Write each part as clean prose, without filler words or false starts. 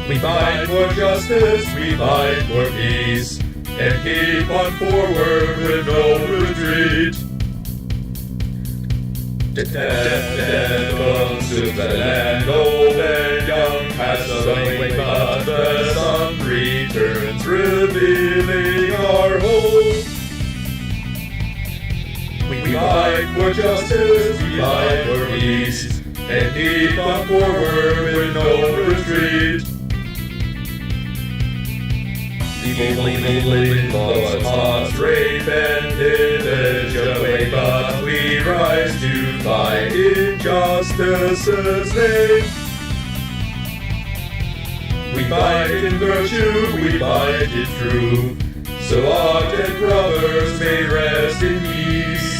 We fight for justice, we fight for peace, and keep on forward with no retreat. Death comes to the land, old and young, pass away, but the sun returns, revealing our hope. We fight for justice, we fight for peace, and keep on forward with no retreat. Evil laws, rape and pillage away, but we rise to fight in justice's name. We fight in virtue, we fight it true, so ardent brothers may rest in peace.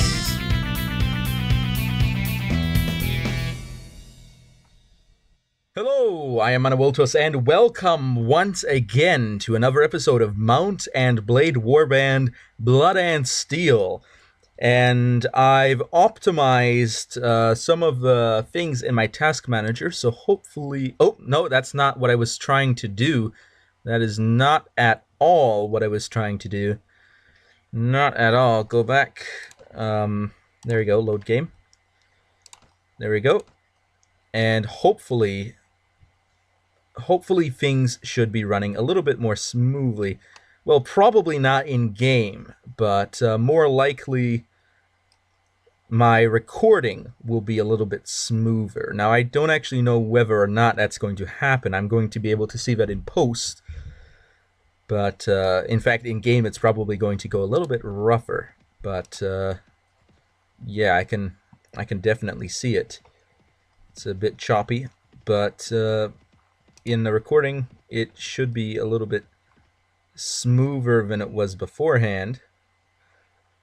Hello, I am Manawiltos, and welcome once again to another episode of Mount and Blade Warband Blood and Steel. And I've optimized some of the things in my task manager, so hopefully... Oh, no, that's not what I was trying to do. That is not at all what I was trying to do. Not at all. Go back. There we go, load game. There we go. And hopefully things should be running a little bit more smoothly. Well, probably not in game, but more likely my recording will be a little bit smoother. Now, I don't actually know whether or not that's going to happen. I'm going to be able to see that in post, but in fact, in game, it's probably going to go a little bit rougher. But yeah, I can definitely see it. It's a bit choppy, but in the recording, it should be a little bit smoother than it was beforehand.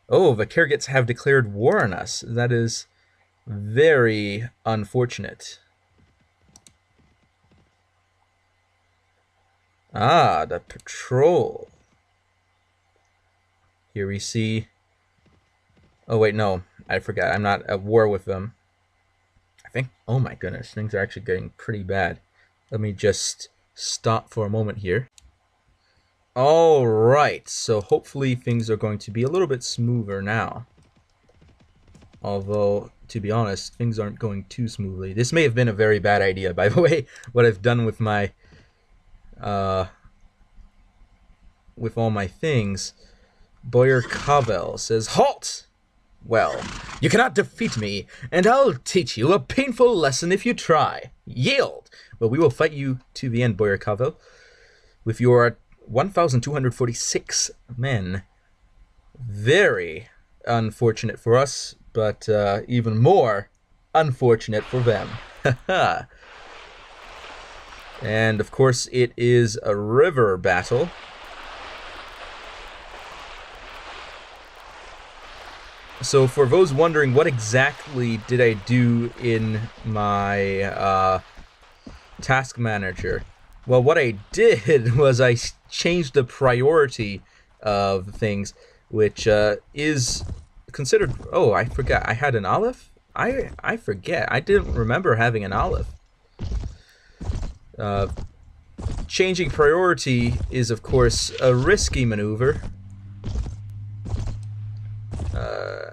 Oh, the Kergits have declared war on us. That is very unfortunate. Ah, the patrol. Here we see... Oh, wait, no. I forgot. I'm not at war with them. I think... Oh, my goodness. Things are actually getting pretty bad. Let me just stop for a moment here. All right, so hopefully things are going to be a little bit smoother now. Although, to be honest, things aren't going too smoothly. This may have been a very bad idea, by the way, what I've done with my, with all my things. Boyer Cavell says, "Halt! Well, you cannot defeat me, and I'll teach you a painful lesson if you try. Yield! Well, we will fight you to the end, Boyer Cavell, with your 1,246 men. Very unfortunate for us, but even more unfortunate for them." And, of course, it is a river battle. So for those wondering, what exactly did I do in my task manager? Well, what I did was I changed the priority of things, which is considered... Oh, I forgot. I had an olive? I forget. I didn't remember having an olive. Changing priority is, of course, a risky maneuver.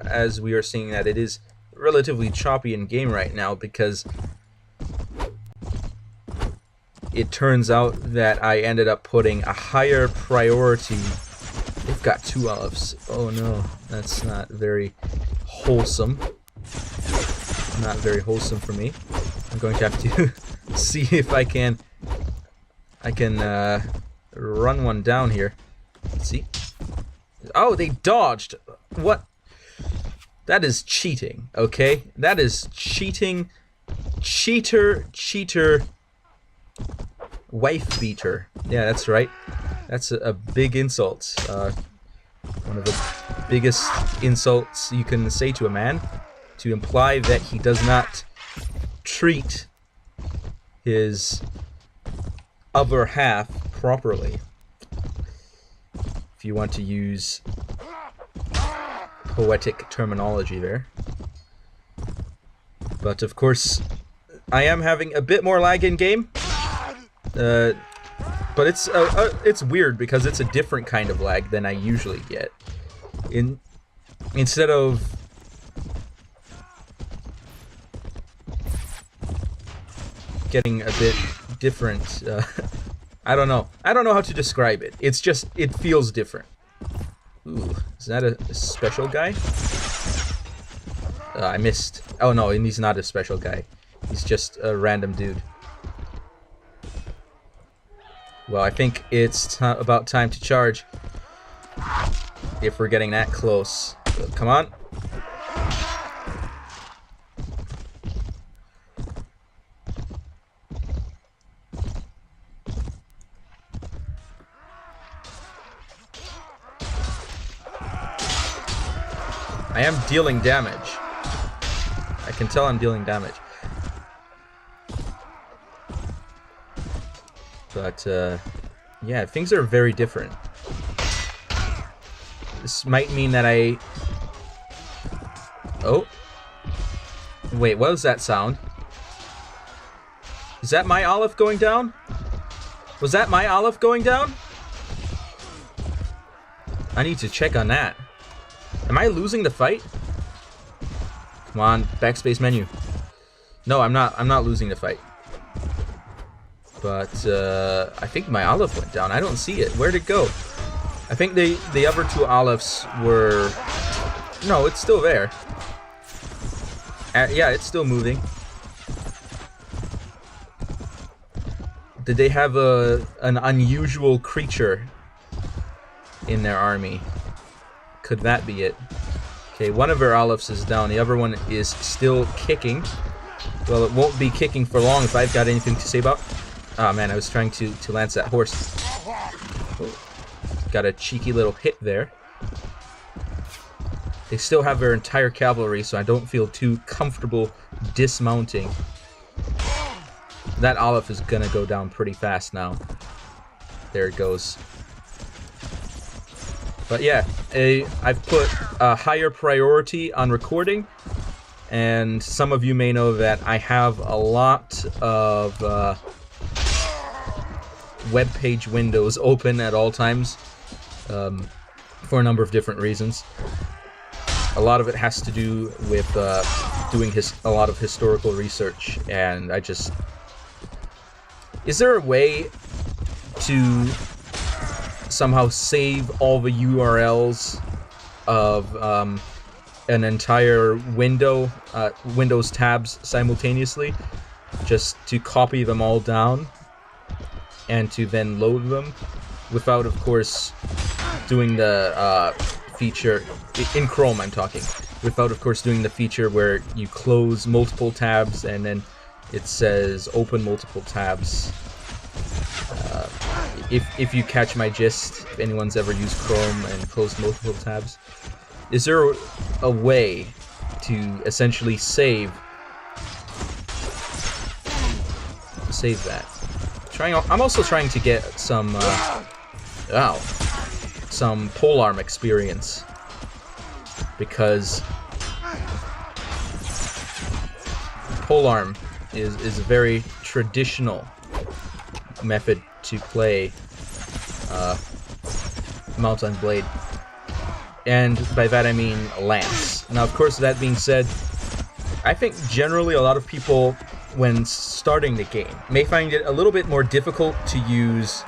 As we are seeing that it is relatively choppy in game right now, because it turns out that I ended up putting a higher priority. They've got 2 olives. Oh no, that's not very wholesome. Not very wholesome for me. I'm going to have to see if I can run one down here. Let's see. Oh, they dodged. What? That is cheating, okay? That is cheating. Cheater. Wife beater. Yeah, that's right. That's a big insult. One of the biggest insults you can say to a man, to imply that he does not treat his other half properly. If you want to use poetic terminology there. But of course, I am having a bit more lag in game. But it's weird because it's a different kind of lag than I usually get. Instead of getting a bit different, I don't know. I don't know how to describe it. It's just, it feels different. Ooh, is that a special guy? I missed. Oh no, and he's not a special guy. He's just a random dude. Well, I think it's about time to charge. If we're getting that close. Come on. I am dealing damage. I can tell I'm dealing damage. But, yeah, things are very different. This might mean that I... Oh. Wait, what was that sound? Is that my Olive going down? Was that my Olive going down? I need to check on that. Am I losing the fight? Come on, backspace menu. No, I'm not losing the fight. But, I think my Olive went down. I don't see it. Where'd it go? I think the other two Olives were... No, it's still there. Yeah, it's still moving. Did they have an unusual creature in their army? Could that be it? Okay, one of our Olives is down. The other one is still kicking. Well, it won't be kicking for long if I've got anything to say about... Oh man, I was trying to lance that horse. Oh, got a cheeky little hit there. They still have their entire cavalry, so I don't feel too comfortable dismounting. That Olive is gonna go down pretty fast now. There it goes. But yeah, I've put a higher priority on recording, and some of you may know that I have a lot of web page windows open at all times for a number of different reasons. A lot of it has to do with doing a lot of historical research, and I just... Is there a way to somehow save all the URLs of an entire window, Windows tabs simultaneously, just to copy them all down and to then load them without, of course, doing the feature in Chrome, I'm talking, without, of course, doing the feature where you close multiple tabs and then it says open multiple tabs. If you catch my gist, if anyone's ever used Chrome and closed multiple tabs, is there a way to essentially save that? I'm also trying to get some some polearm experience, because polearm is a very traditional method to play Mount on Blade, and by that I mean lance. Now, of course, that being said, I think generally a lot of people, when starting the game, may find it a little bit more difficult to use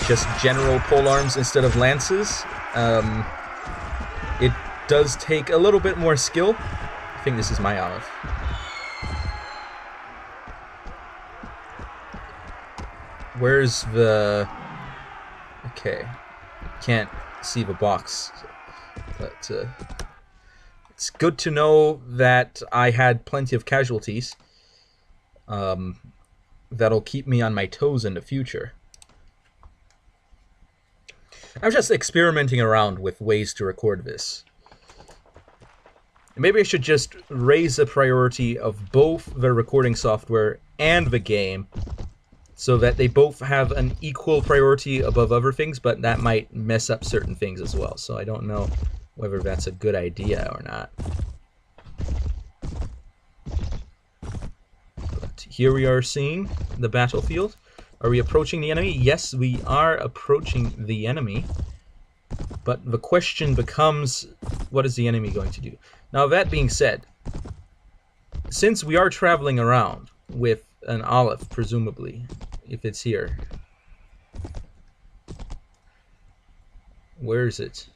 just general polearms instead of lances. It does take a little bit more skill. I think this is my Olive. Where's the... Okay. Can't see the box. But it's good to know that I had plenty of casualties. That'll keep me on my toes in the future. I'm just experimenting around with ways to record this. Maybe I should just raise the priority of both the recording software and the game, so that they both have an equal priority above other things, but that might mess up certain things as well. So I don't know whether that's a good idea or not. But here we are seeing the battlefield. Are we approaching the enemy? Yes, we are approaching the enemy. But the question becomes, what is the enemy going to do? Now, that being said, since we are traveling around with an olive, presumably, if it's here. Where is it?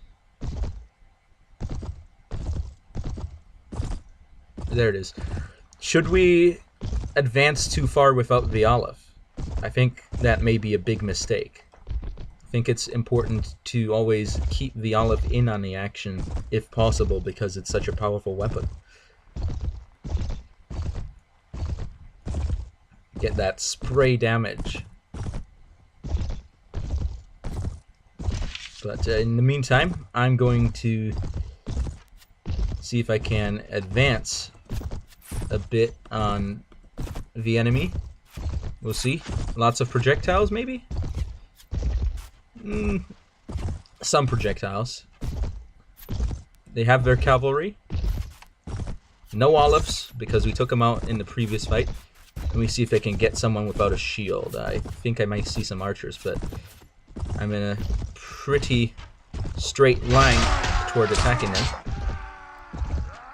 There it is. Should we advance too far without the olive? I think that may be a big mistake. I think it's important to always keep the olive in on the action, if possible, because it's such a powerful weapon. Get that spray damage. But in the meantime, I'm going to see if I can advance a bit on the enemy. We'll see. Lots of projectiles, maybe? Some projectiles. They have their cavalry. No olives, because we took them out in the previous fight. Let me see if I can get someone without a shield. I think I might see some archers, but I'm in a pretty straight line toward attacking them.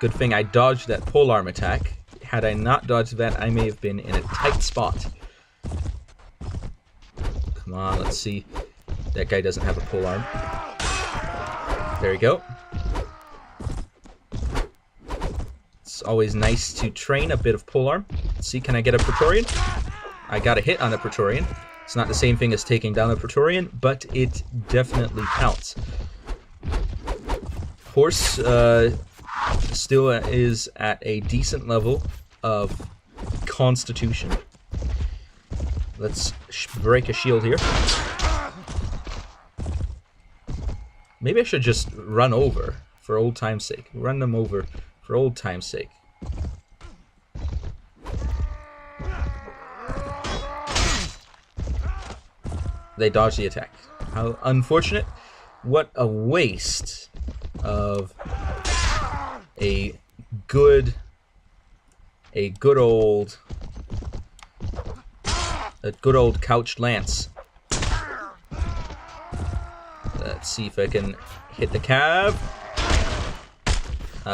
Good thing I dodged that polearm attack. Had I not dodged that, I may have been in a tight spot. Come on, let's see. That guy doesn't have a polearm. There we go. It's always nice to train a bit of polearm. Let's see, can I get a Praetorian? I got a hit on a Praetorian. It's not the same thing as taking down a Praetorian, but it definitely counts. Horse still is at a decent level of constitution. Let's break a shield here. Maybe I should just run over for old time's sake. Run them over for old time's sake. They dodged the attack. How unfortunate. What a waste of a good old couched lance. Let's see if I can hit the cav.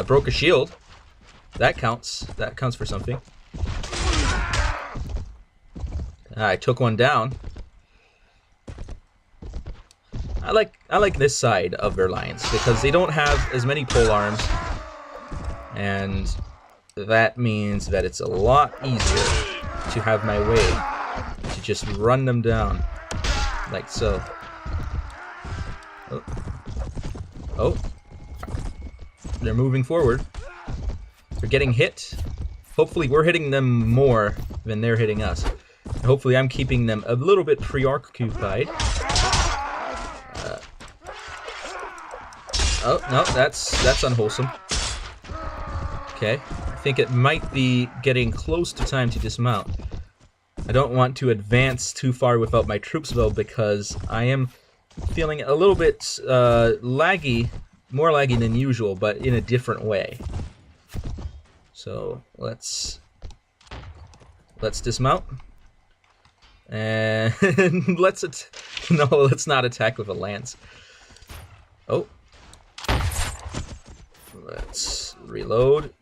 Broke a shield. That counts. That counts for something. I took one down. I like this side of their lines because they don't have as many polearms, and that means that it's a lot easier to have my way to just run them down like so. Oh. They're moving forward. They're getting hit. Hopefully we're hitting them more than they're hitting us. Hopefully I'm keeping them a little bit preoccupied. Oh, no, that's unwholesome. Okay, I think it might be getting close to time to dismount. I don't want to advance too far without my troops, though, because I am feeling a little bit laggy, more laggy than usual, but in a different way. So let's dismount, and let's not attack with a lance. Oh. Let's reload.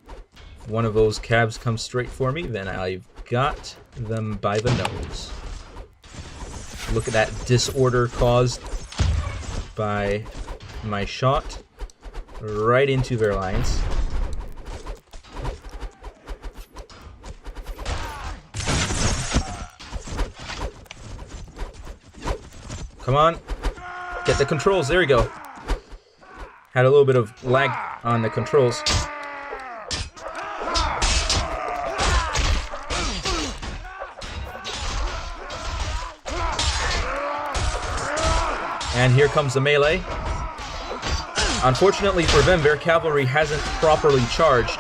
If one of those cabs comes straight for me, then I've got them by the nose. Look at that disorder caused by my shot right into their lines. Come on. Get the controls. There we go. Had a little bit of lag on the controls. And here comes the melee. Unfortunately for them, their cavalry hasn't properly charged,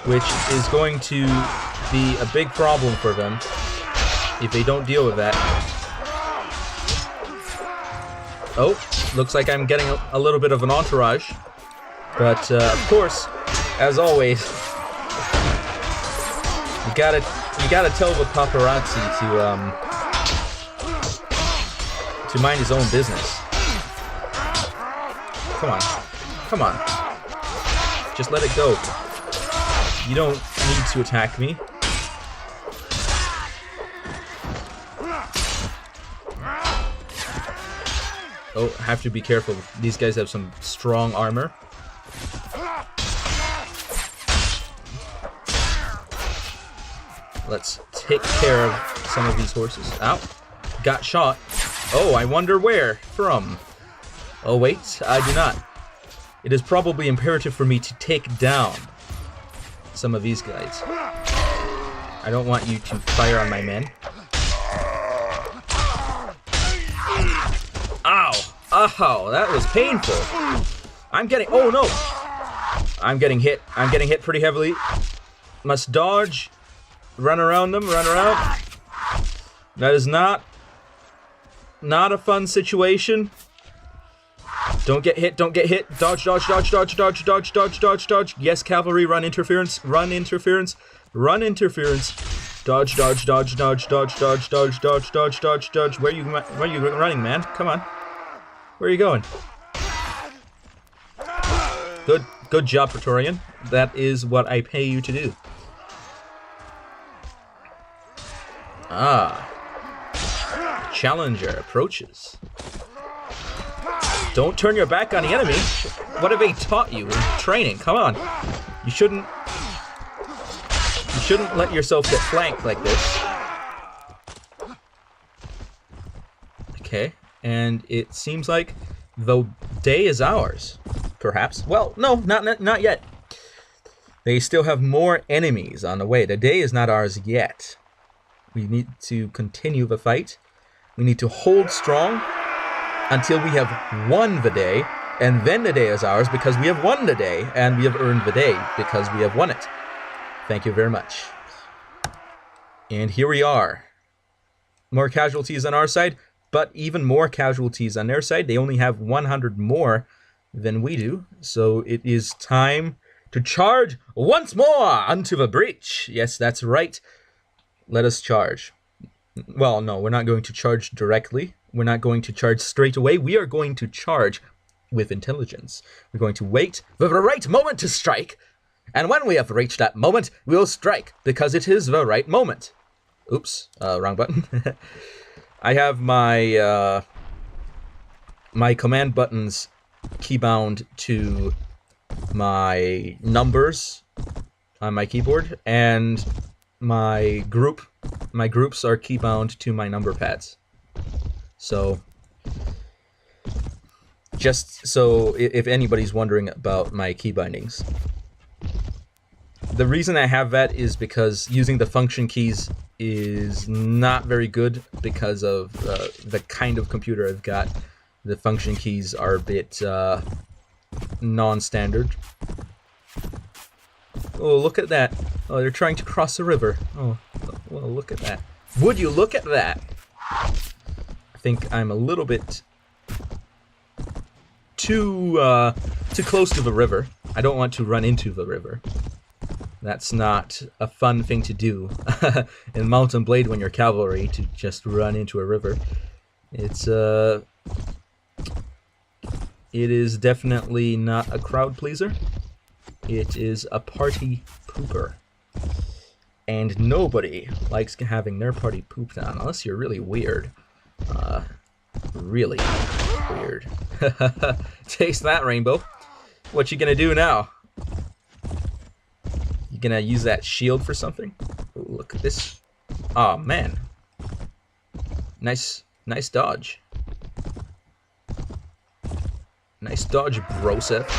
which is going to be a big problem for them if they don't deal with that. Oh, looks like I'm getting a little bit of an entourage. But, of course, as always, you gotta tell the paparazzi to mind his own business. Come on. Come on. Just let it go. You don't need to attack me. Oh, have to be careful. These guys have some strong armor. Let's take care of some of these horses. Ow. Got shot. Oh, I wonder where from. Oh, wait, I do not. It is probably imperative for me to take down some of these guys. I don't want you to fire on my men. Ow! Oh, that was painful. I'm getting... Oh, no! I'm getting hit. I'm getting hit pretty heavily. Must dodge. Run around them. Run around. That is not a fun situation. Don't get hit. Don't get hit. Dodge, dodge, dodge, dodge, dodge, dodge, dodge, dodge, dodge. Yes, cavalry, run interference. Run interference. Run interference. Dodge, dodge, dodge, dodge, dodge, dodge, dodge, dodge, dodge, dodge, dodge. Where are you running, man? Come on. Where are you going? Good job, Praetorian. That is what I pay you to do. Ah. Challenger approaches. Don't turn your back on the enemy. What have they taught you in training? Come on. You shouldn't let yourself get flanked like this. Okay, and it seems like the day is ours, perhaps. Well, no, not yet. They still have more enemies on the way. The day is not ours yet. We need to continue the fight. We need to hold strong until we have won the day, and then the day is ours because we have won the day, and we have earned the day because we have won it. Thank you very much. And here we are. More casualties on our side, but even more casualties on their side. They only have 100 more than we do, so it is time to charge once more unto the breach. Yes, that's right. Let us charge. Well, no, we're not going to charge directly. We're not going to charge straight away. We are going to charge with intelligence. We're going to wait for the right moment to strike. And when we have reached that moment, we'll strike because it is the right moment. Oops, wrong button. I have my my command buttons keybound to my numbers on my keyboard, and my groups are keybound to my number pads. So, just so if anybody's wondering about my key bindings, the reason I have that is because using the function keys is not very good because of the kind of computer I've got. The function keys are a bit non-standard. Oh, look at that. Oh, they're trying to cross the river. Oh, well, look at that. Would you look at that? I think I'm a little bit too close to the river. I don't want to run into the river. That's not a fun thing to do in Mount and Blade when you're cavalry, to just run into a river. It is definitely not a crowd pleaser. It is a party pooper. And nobody likes having their party pooped on, unless you're really weird. Really weird. Taste that, Rainbow. What you gonna do now? You gonna use that shield for something? Ooh, look at this. Oh man. Nice dodge. Nice dodge, Broseph.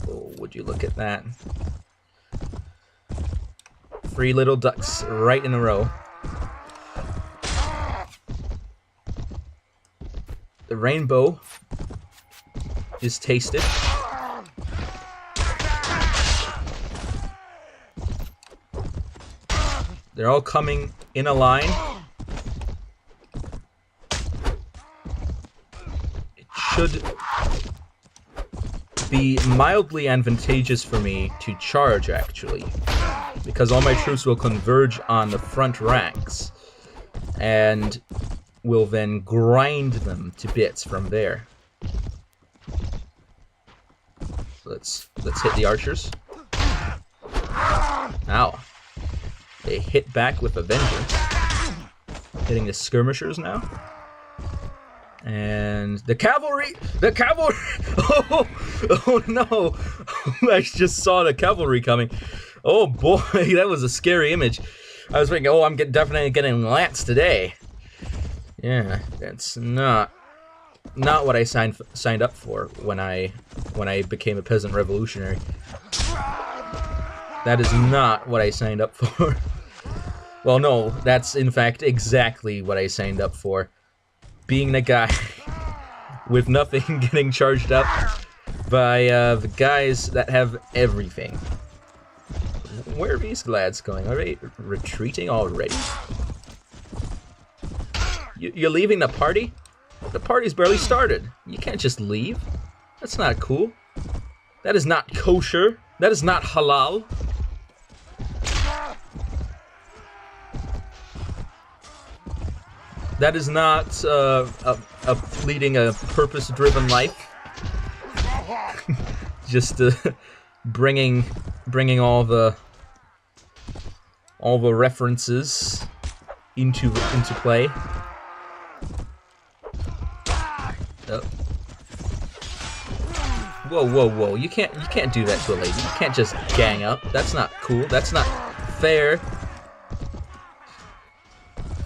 Oh, would you look at that? 3 little ducks right in a row. The rainbow is tasted. They're all coming in a line. It should be mildly advantageous for me to charge, actually, because all my troops will converge on the front ranks and will then grind them to bits from there. Let's hit the archers. Ow. They hit back with a vengeance. Hitting the skirmishers now. And the cavalry! The cavalry! Oh no! I just saw the cavalry coming. Oh boy, that was a scary image. I was thinking, oh, I'm definitely getting lanced today. Yeah, that's not what I signed up for when I became a peasant revolutionary. That is not what I signed up for. Well, no, that's in fact exactly what I signed up for. Being the guy with nothing getting charged up by the guys that have everything. Where are these lads going? Are they retreating already? You're leaving the party? The party's barely started. You can't just leave. That's not cool. That is not kosher. That is not halal. That is not leading a purpose-driven life. Just bringing all the references into play. Whoa! You can't do that to a lady. You can't just gang up. That's not cool. That's not fair.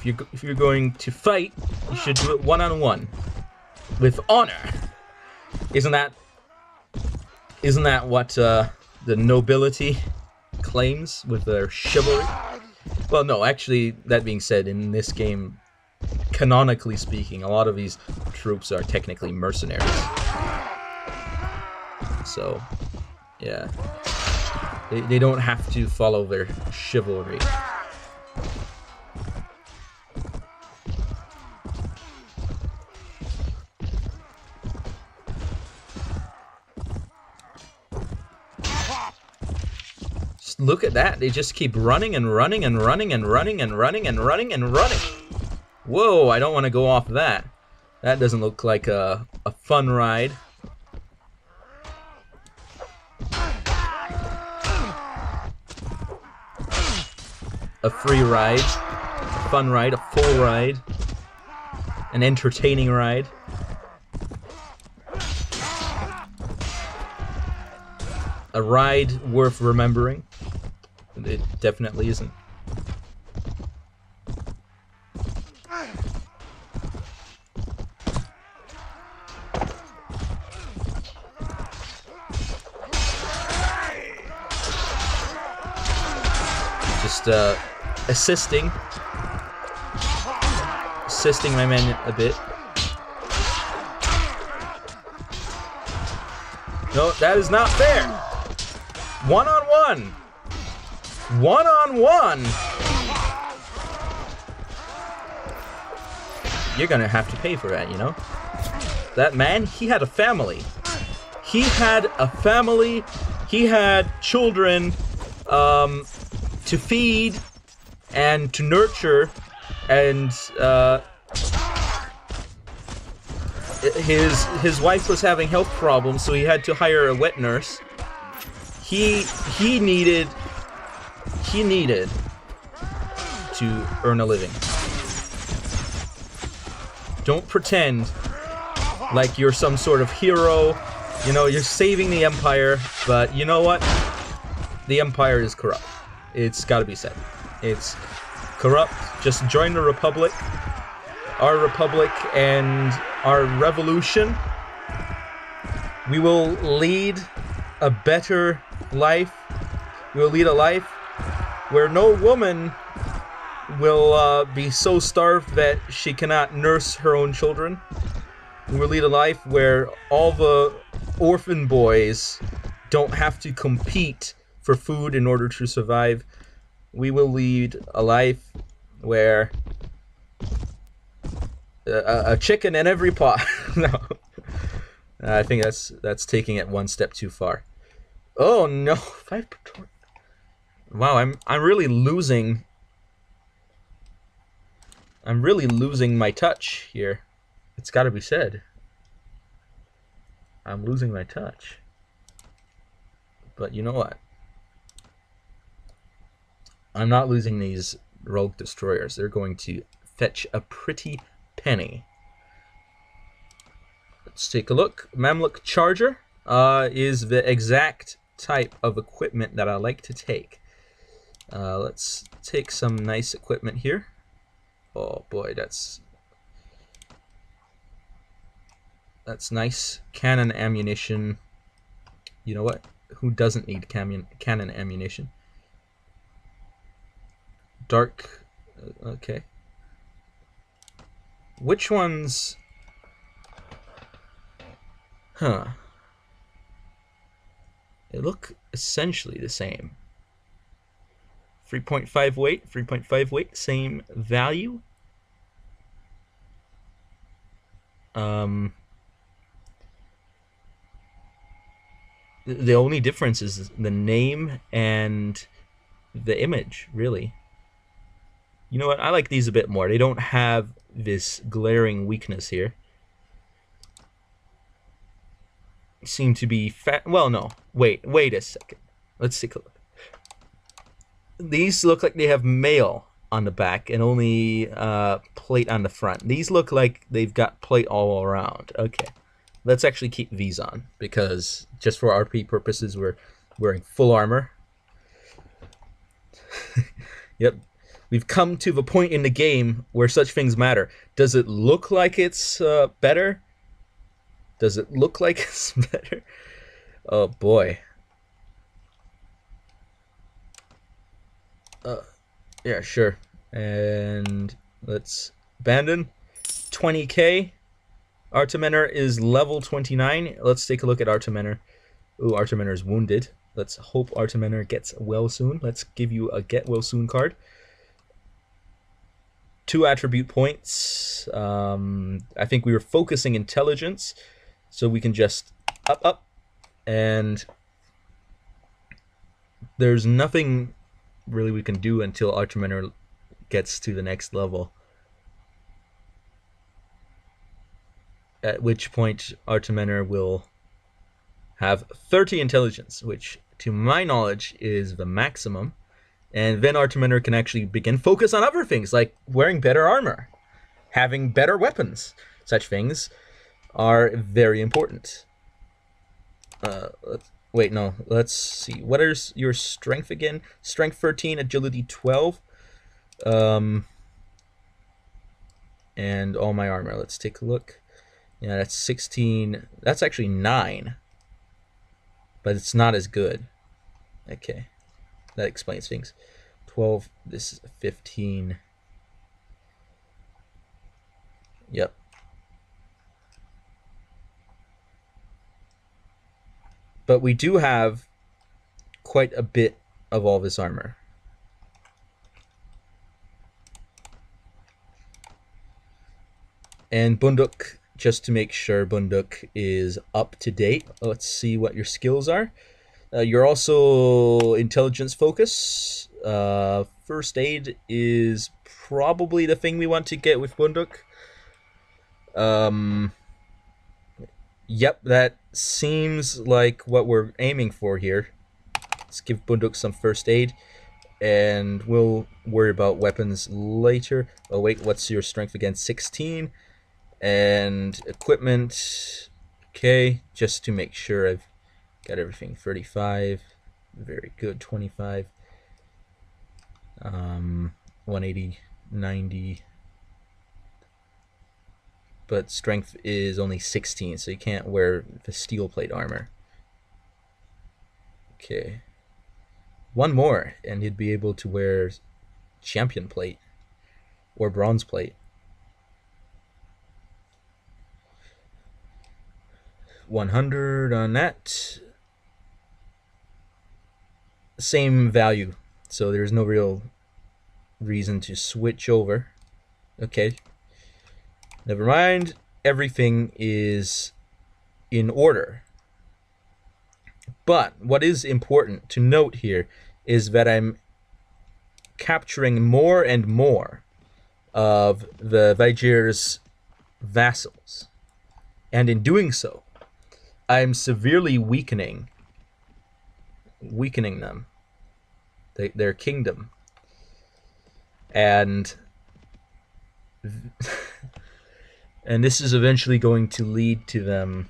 If you're going to fight, you should do it one-on-one with honor. Isn't that what the nobility claims with their chivalry? Well, no, actually, that being said, in this game, canonically speaking, a lot of these troops are technically mercenaries. So, yeah. They don't have to follow their chivalry. Just look at that. They just keep running and running and running and running and running and running and running. Whoa, I don't want to go off that. That doesn't look like a fun ride. A free ride, a fun ride, a full ride, an entertaining ride. A ride worth remembering. It definitely isn't. Just assisting my men a bit. No, that is not fair. One-on-one. One-on-one. You're gonna have to pay for that, you know? That man, he had a family. He had a family. He had children to feed and to nurture, and his wife was having health problems, so he had to hire a wet nurse. He needed to earn a living. Don't pretend like you're some sort of hero. You know, you're saving the Empire, but you know what? The Empire is corrupt. It's gotta be said. It's corrupt. Just join the Republic. Our Republic and our revolution. We will lead a better life. We will lead a life where no woman will be so starved that she cannot nurse her own children. We will lead a life where all the orphan boys don't have to compete for food in order to survive. We will lead a life where a chicken in every pot. No, I think that's taking it one step too far. Oh no, Wow, I'm really losing. I'm really losing my touch here. It's got to be said. I'm losing my touch. But you know what? I'm not losing these rogue destroyers. They're going to fetch a pretty penny. Let's take a look. Mamluk Charger is the exact type of equipment that I like to take. Let's take some nice equipment here. Oh boy, that's nice. Cannon ammunition. You know what? Who doesn't need cannon ammunition? Dark. Okay. Which ones? Huh. They look essentially the same. 3.5 weight, 3.5 weight, same value. The only difference is the name and the image, really. You know what? I like these a bit more. They don't have this glaring weakness here. Seem to be fat. Well, no. Wait a second. Let's take a look. These look like they have mail on the back and only plate on the front. These look like they've got plate all around. Okay. Let's actually keep these on, because just for RP purposes, we're wearing full armor. Yep. We've come to the point in the game where such things matter. Does it look like it's better? Does it look like it's better? Oh, boy. Yeah, sure. And let's abandon. 20k. Artimener is level 29. Let's take a look at Artimener. Ooh, Artimener is wounded. Let's hope Artimener gets well soon. Let's give you a get well soon card. 2 attribute points. I think we were focusing intelligence, so we can just up. And there's nothing really we can do until Artimener gets to the next level. At which point Artimener will have 30 intelligence, which to my knowledge is the maximum. And then Artimener can actually begin focus on other things, like wearing better armor, having better weapons. Such things are very important. Wait, no, let's see. What is your strength again? Strength 13, agility 12. And all my armor. Let's take a look. Yeah, that's 16. That's actually 9. But it's not as good. Okay. That explains things. 12. This is 15. Yep. But we do have quite a bit of all this armor. And Bunduk, just to make sure Bunduk is up to date, let's see what your skills are. You're also intelligence focus. First aid is probably the thing we want to get with Bunduk. Yep, that seems like what we're aiming for here. Let's give Bunduk some first aid, and we'll worry about weapons later. Oh wait, what's your strength again? 16. And equipment, okay, just to make sure I've got everything. 35, very good. 25, 180, 90. But strength is only 16, so you can't wear the steel plate armor. Okay. One more, and he'd be able to wear champion plate or bronze plate. 100 on that. Same value, so there's no real reason to switch over. Okay. Never mind. Everything is in order. But what is important to note here is that I'm capturing more and more of the Vaegir's vassals. And in doing so, I'm severely weakening them, their kingdom. And and this is eventually going to lead to them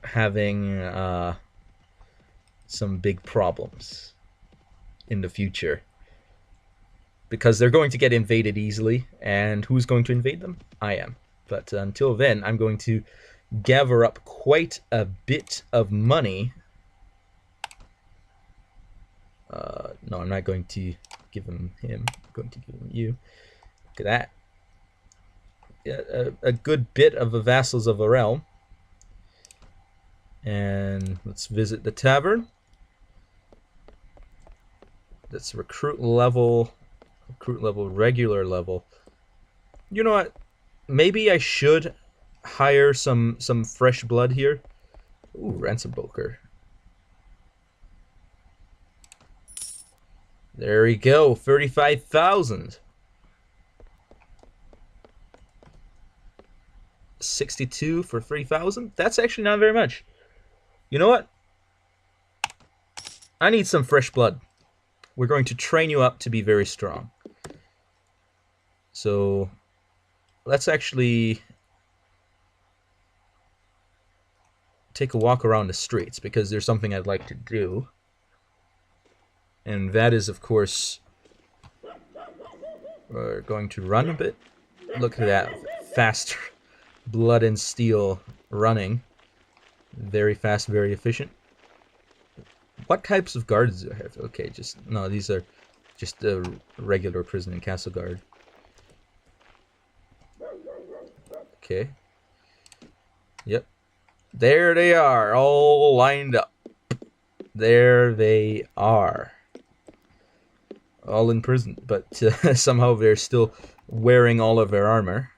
having some big problems in the future, because they're going to get invaded easily, and who's going to invade them? I am. But until then, I'm going to gather up quite a bit of money. No, I'm not going to give him him. I'm going to give him you. Look at that. A good bit of the vassals of a realm. And let's visit the tavern. That's recruit level, regular level. You know what? Maybe I should hire some fresh blood here. Ooh, ransom broker. There we go, 35,000. 62 for 3,000. That's actually not very much. You know what? I need some fresh blood. We're going to train you up to be very strong. So let's actually take a walk around the streets, because there's something I'd like to do. And that is, of course, we're going to run a bit. Look at that. Fast blood and steel running. Very fast, very efficient. What types of guards do I have? Okay, no, these are just a regular prison and castle guard. Okay. Yep. There they are, all lined up. There they are. All in prison, but somehow they're still wearing all of their armor.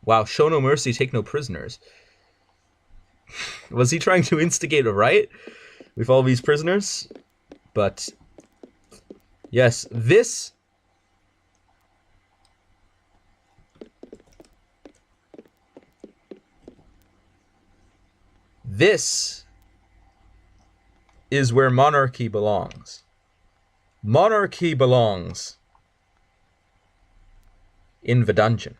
Wow, show no mercy, take no prisoners. Was he trying to instigate a riot with all these prisoners? But yes, this is where monarchy belongs. Monarchy belongs in the dungeon.